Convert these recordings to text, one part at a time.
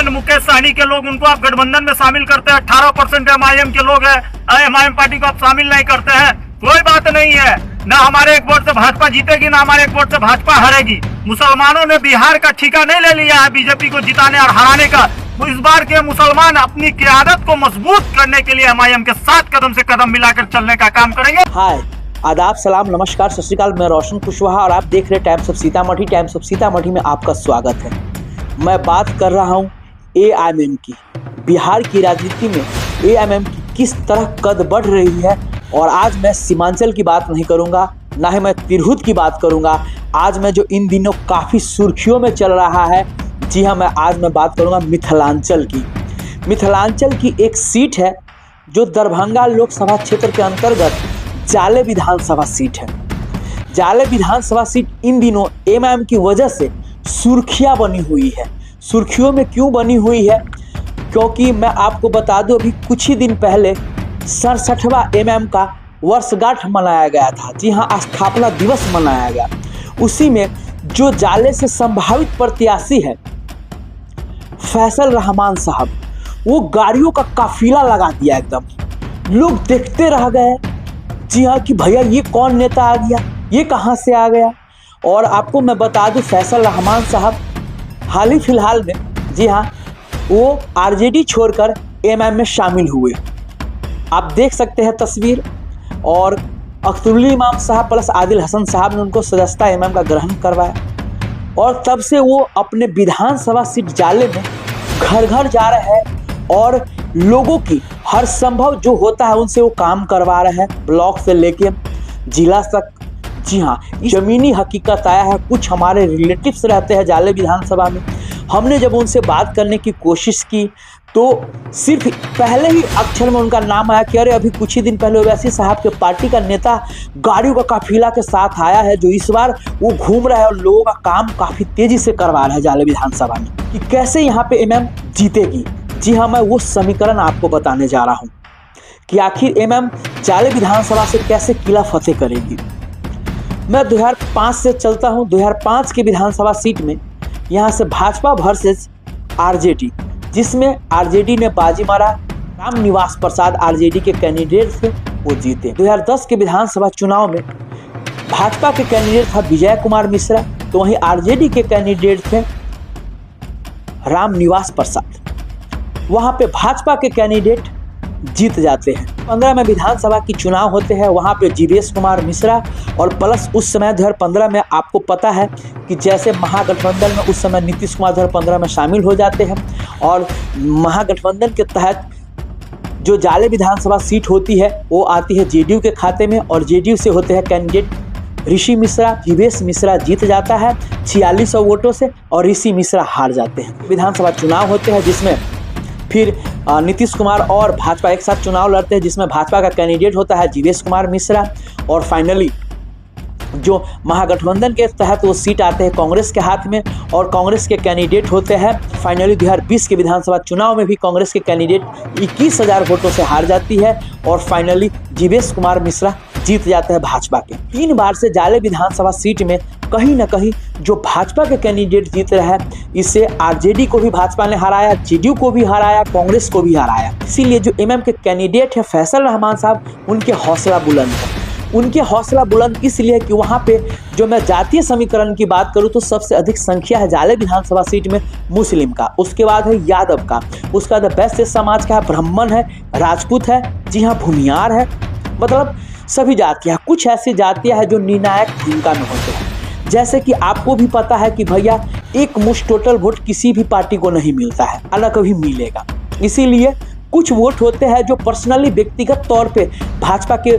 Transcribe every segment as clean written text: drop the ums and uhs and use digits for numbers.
गठबंधन मुकेश सहनी के लोग, उनको आप गठबंधन में शामिल करते हैं। 18% MIM के लोग हैं, MIM पार्टी को आप शामिल नहीं करते हैं। कोई बात नहीं है, ना हमारे एक वोट से भाजपा जीतेगी, ना हमारे एक वोट से भाजपा हारेगी। मुसलमानों ने बिहार का ठिका नहीं ले लिया है बीजेपी को जिताने और हराने का। तो इस बार के मुसलमान अपनी क़यादत को मजबूत करने के लिए MIM के साथ कदम से कदम मिलाकर चलने का काम करेंगे। हाय, आदाब, सलाम, नमस्कार, सत श्री अकाल। मैं रोशन कुशवाहा और आप देख रहे times of Sitamarhi. Times of Sitamarhi में आपका स्वागत है। मैं बात कर रहा हूं AIMM की। बिहार की राजनीति में AIMM की किस तरह कद बढ़ रही है। और आज मैं सीमांचल की बात नहीं करूंगा, ना ही मैं तिरहुत की बात करूंगा। आज मैं जो इन दिनों काफ़ी सुर्खियों में चल रहा है, जी हाँ, आज मैं बात करूंगा मिथिलांचल की। मिथिलांचल की एक सीट है जो दरभंगा लोकसभा क्षेत्र के अंतर्गत जाले विधानसभा सीट है। जाले विधानसभा सीट इन दिनों MIM की वजह से सुर्खियां बनी हुई है। सुर्खियों में क्यों बनी हुई है? क्योंकि मैं आपको बता दूं, अभी कुछ ही दिन पहले 67वां MIM का वर्षगांठ मनाया गया था। जी हाँ, स्थापना दिवस मनाया गया। उसी में जो जाले से संभावित प्रत्याशी है फैसल रहमान साहब, वो गाड़ियों का काफिला लगा दिया। एकदम लोग देखते रह गए, जी हाँ, कि भैया ये कौन नेता आ गया, ये कहाँ से आ गया। और आपको मैं बता दूं, फैसल रहमान साहब हाल ही फिलहाल में, जी हाँ, वो RJD छोड़कर MIM में शामिल हुए। आप देख सकते हैं तस्वीर। और अख्तरुल इमाम साहब प्लस आदिल हसन साहब ने उनको सदस्यता MIM का ग्रहण करवाया। और तब से वो अपने विधानसभा सीट जाले में घर घर जा रहे हैं और लोगों की हर संभव जो होता है उनसे वो काम करवा रहे हैं, ब्लॉक से लेके जिला तक। जी हाँ, जमीनी हकीकत आया है। कुछ हमारे रिलेटिव्स रहते हैं जाले विधानसभा में। हमने जब उनसे बात करने की कोशिश की तो सिर्फ पहले ही अक्षर में उनका नाम आया कि अरे अभी कुछ ही दिन पहले ओवैसी साहब के पार्टी का नेता गाड़ियों का काफिला के साथ आया है, जो इस बार वो घूम रहा है और लोगों का काम काफ़ी तेज़ी से करवा रहा है जाले विधानसभा में। कि कैसे यहाँ पे MIM जीतेगी। जी हाँ, मैं वो समीकरण आपको बताने जा रहा हूँ कि आखिर MIM जाले विधानसभा से कैसे किला फतेह करेगी। मैं 2005 से चलता हूँ। 2005 के विधानसभा सीट में यहाँ से भाजपा वर्सेस RJD, जिसमें RJD ने बाजी मारा। राम निवास प्रसाद RJD के कैंडिडेट थे, वो जीते। 2010 के विधानसभा चुनाव में भाजपा के कैंडिडेट था विजय कुमार मिश्रा, तो वहीं RJD के कैंडिडेट थे राम निवास प्रसाद। वहाँ पे भाजपा के कैंडिडेट जीत जाते हैं। 15 में विधानसभा की चुनाव होते हैं, वहाँ पे जीवेश कुमार मिश्रा और प्लस उस समय 2015 में आपको पता है कि जैसे महागठबंधन में उस समय नीतीश कुमार 2015 में शामिल हो जाते हैं। और महागठबंधन के तहत जो जाले विधानसभा सीट होती है वो आती है JDU के खाते में, और JDU से होते हैं कैंडिडेट ऋषि मिश्रा। जीवेश मिश्रा जीत जाता है 4600 वोटों से और ऋषि मिश्रा हार जाते हैं। विधानसभा चुनाव होते हैं जिसमें फिर नीतीश कुमार और भाजपा एक साथ चुनाव लड़ते हैं, जिसमें भाजपा का कैंडिडेट होता है जीवेश कुमार मिश्रा। और फाइनली जो महागठबंधन के तहत वो सीट आते हैं कांग्रेस के हाथ में, और कांग्रेस के कैंडिडेट होते हैं। फाइनली 2020 के विधानसभा चुनाव में भी कांग्रेस के कैंडिडेट 21,000 वोटों से हार जाती है। और फाइनली जीवेश कुमार मिश्रा जीत जाते हैं भाजपा के। 3 बार से जाले विधानसभा सीट में कहीं ना कहीं जो भाजपा के कैंडिडेट जीत रहे हैं, इससे RJD को भी भाजपा ने हराया, JDU को भी हराया, कांग्रेस को भी हराया। इसीलिए जो MIM के कैंडिडेट है फैसल रहमान साहब, उनके हौसला बुलंद है। उनके हौसला बुलंद इसलिए कि वहाँ पे जो मैं जातीय समीकरण की बात करूँ तो सबसे अधिक संख्या है जाले विधानसभा सीट में मुस्लिम का, उसके बाद है यादव का, उसका बाद वैश्य समाज का है, ब्राह्मण है, राजपूत है, जी हाँ, भूमियार है। मतलब सभी जातियाँ, कुछ ऐसी जातियाँ हैं जो निर्णायक भूमिका में होते हैं। जैसे कि आपको भी पता है कि भैया एक मुश्त टोटल वोट किसी भी पार्टी को नहीं मिलता है, अलग कभी मिलेगा। इसीलिए कुछ वोट होते हैं जो पर्सनली व्यक्तिगत तौर पे भाजपा के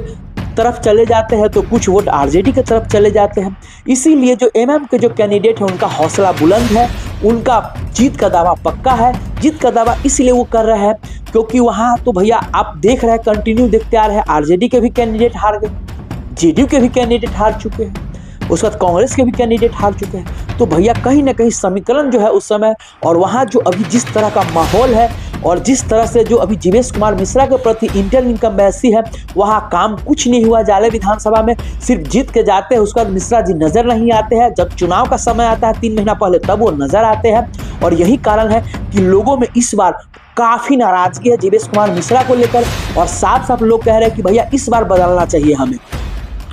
तरफ चले जाते हैं, तो कुछ वोट RJD की तरफ चले जाते हैं। इसीलिए जो MIM के जो कैंडिडेट हैं उनका हौसला बुलंद है, उनका जीत का दावा पक्का है। जीत का दावा इसलिए वो कर रहे हैं क्योंकि वहाँ तो भैया आप देख रहे हैं, कंटिन्यू देखते आ रहे हैं, RJD के भी कैंडिडेट हार गए, JDU के भी कैंडिडेट हार चुके हैं, उसके बाद कांग्रेस के भी कैंडिडेट हार चुके हैं। तो भैया कहीं ना कहीं समीकरण जो है उस समय, और वहाँ जो अभी जिस तरह का माहौल है और जिस तरह से जो अभी जीवेश कुमार मिश्रा के प्रति इंटर इनकम्बेंसी है, वहाँ काम कुछ नहीं हुआ। जाले विधानसभा में सिर्फ जीत के जाते हैं, उसके बाद मिश्रा जी नजर नहीं आते हैं। जब चुनाव का समय आता है 3 महीना पहले, तब वो नजर आते हैं। और यही कारण है कि लोगों में इस बार काफी नाराजगी है जीवेश कुमार मिश्रा को लेकर, और साफ साफ लोग कह रहे हैं कि भैया इस बार बदलना चाहिए हमें,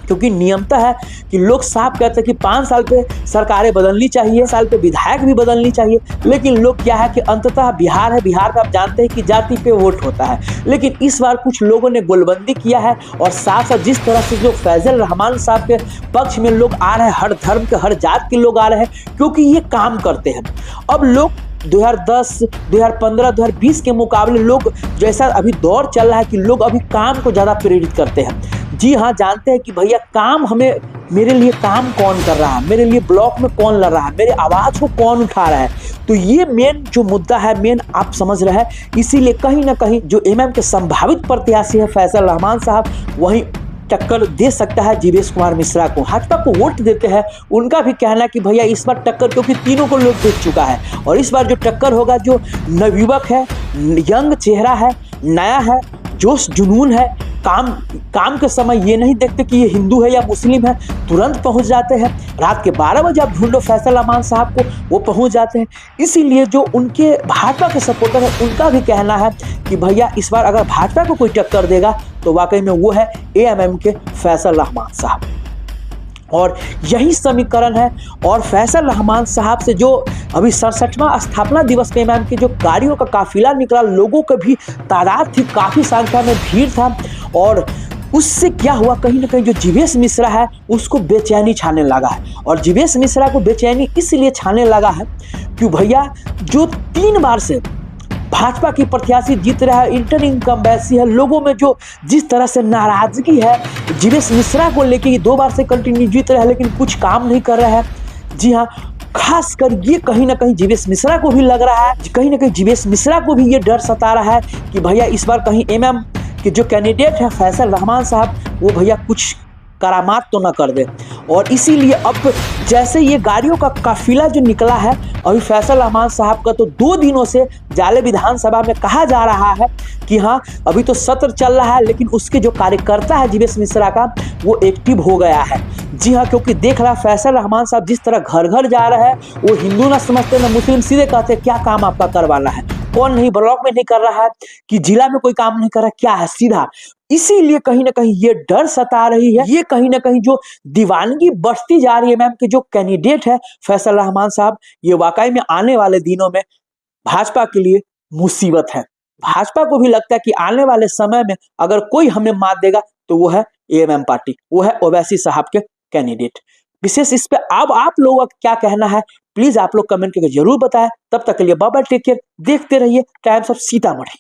क्योंकि नियमता है कि लोग साफ कहते हैं कि 5 साल पे सरकारें बदलनी चाहिए, साल पे विधायक भी बदलनी चाहिए। लेकिन लोग क्या है कि अंततः बिहार है, बिहार में आप जानते हैं कि जाति पे वोट होता है। लेकिन इस बार कुछ लोगों ने गोलबंदी किया है, और साथ साथ जिस तरह से जो फैजल रहमान साहब के पक्ष में लोग आ रहे हैं, हर धर्म के हर जात के लोग आ रहे हैं, क्योंकि ये काम करते हैं। अब लोग 2010, 2015, 2020 के मुकाबले लोग जैसा अभी दौर चल रहा है कि लोग अभी काम को ज़्यादा प्रेरित करते हैं। जी हाँ, जानते हैं कि भैया काम हमें, मेरे लिए काम कौन कर रहा है, मेरे लिए ब्लॉक में कौन लड़ रहा है, मेरे आवाज़ को कौन उठा रहा है। तो ये मेन जो मुद्दा है, मेन आप समझ रहे हैं। इसीलिए कहीं ना कहीं जो एमएम के संभावित प्रत्याशी है फैसल रहमान साहब, वहीं टक्कर दे सकता है जीवेश कुमार मिश्रा को। भाजपा को वोट देते हैं, उनका भी कहना कि भैया इस बार टक्कर, क्योंकि तीनों को लोग देख चुका है, और इस बार जो टक्कर होगा, जो नवयुवक है, यंग चेहरा है, नया है, जोश जुनून है, काम के समय ये नहीं देखते कि ये हिंदू है या मुस्लिम है, तुरंत पहुंच जाते हैं। रात के 12 बजे आप ढूंढो फैसल रहमान साहब को, वो पहुंच जाते हैं। इसीलिए जो उनके भाजपा के सपोर्टर है, उनका भी कहना है कि भैया इस बार अगर भाजपा को कोई टक्कर देगा तो वाकई में वो है एएमएम के फैसल रहमान साहब। और यही समीकरण है। और फैसल रहमान साहब से जो अभी 67वां स्थापना दिवस पे एमएम की जो गाड़ियों का काफिला निकला, लोगों की भी तादाद थी, काफ़ी संख्या में भीड़ था, और उससे क्या हुआ, कहीं ना कहीं जो जीवेश मिश्रा है उसको बेचैनी छाने लगा है। और जीवेश मिश्रा को बेचैनी इसलिए छाने लगा है कि भैया जो 3 बार से भाजपा की प्रत्याशी जीत रहा है, इंटर इनकम्बेंसी है, लोगों में जो जिस तरह से नाराजगी है जीवेश मिश्रा को लेके, 2 बार से कंटिन्यू जीत रहा है लेकिन कुछ काम नहीं कर रहा है। जी हाँ, खासकर ये कहीं ना कहीं जीवेश मिश्रा को भी लग रहा है, कहीं ना कहीं जीवेश मिश्रा को भी ये डर सता रहा है कि भैया इस बार कहीं एमएम के जो कैंडिडेट है फैसल रहमान साहब, वो भैया कुछ करामात तो ना कर दे। और इसीलिए अब जैसे ये गाड़ियों का काफिला जो निकला है अभी फैसल रहमान साहब का, तो 2 दिनों से जाले विधानसभा में कहा जा रहा है कि हाँ अभी तो सत्र चल रहा है, लेकिन उसके जो कार्यकर्ता है जीवेश मिश्रा का, वो एक्टिव हो गया है। जी हाँ, क्योंकि देख रहा फैसल रहमान साहब जिस तरह घर घर जा रहा है, वो हिंदू ना समझते ना मुस्लिम, सीधे कहते क्या काम आपका करवाना है, कौन नहीं ब्लॉक में नहीं कर रहा है, कि जिला में कोई काम नहीं कर रहा, क्या है सीधा। इसीलिए कहीं ना कहीं ये डर सता रही है, ये कहीं ना कहीं जो दीवानगी बढ़ती जा रही है मैम के जो कैंडिडेट है फैसल रहमान साहब, ये वाकई में आने वाले दिनों में भाजपा के लिए मुसीबत है। भाजपा को भी लगता है कि आने वाले समय में अगर कोई हमें मात देगा तो वो है एएमएम पार्टी, वो है ओवैसी साहब के कैंडिडेट। विशेष इस पे अब आप लोगों का क्या कहना है, प्लीज आप लोग कमेंट करके जरूर बताएं। तब तक के लिए बाय बाय, टेक केयर, देखते रहिए टाइम्स ऑफ सीतामढ़ी।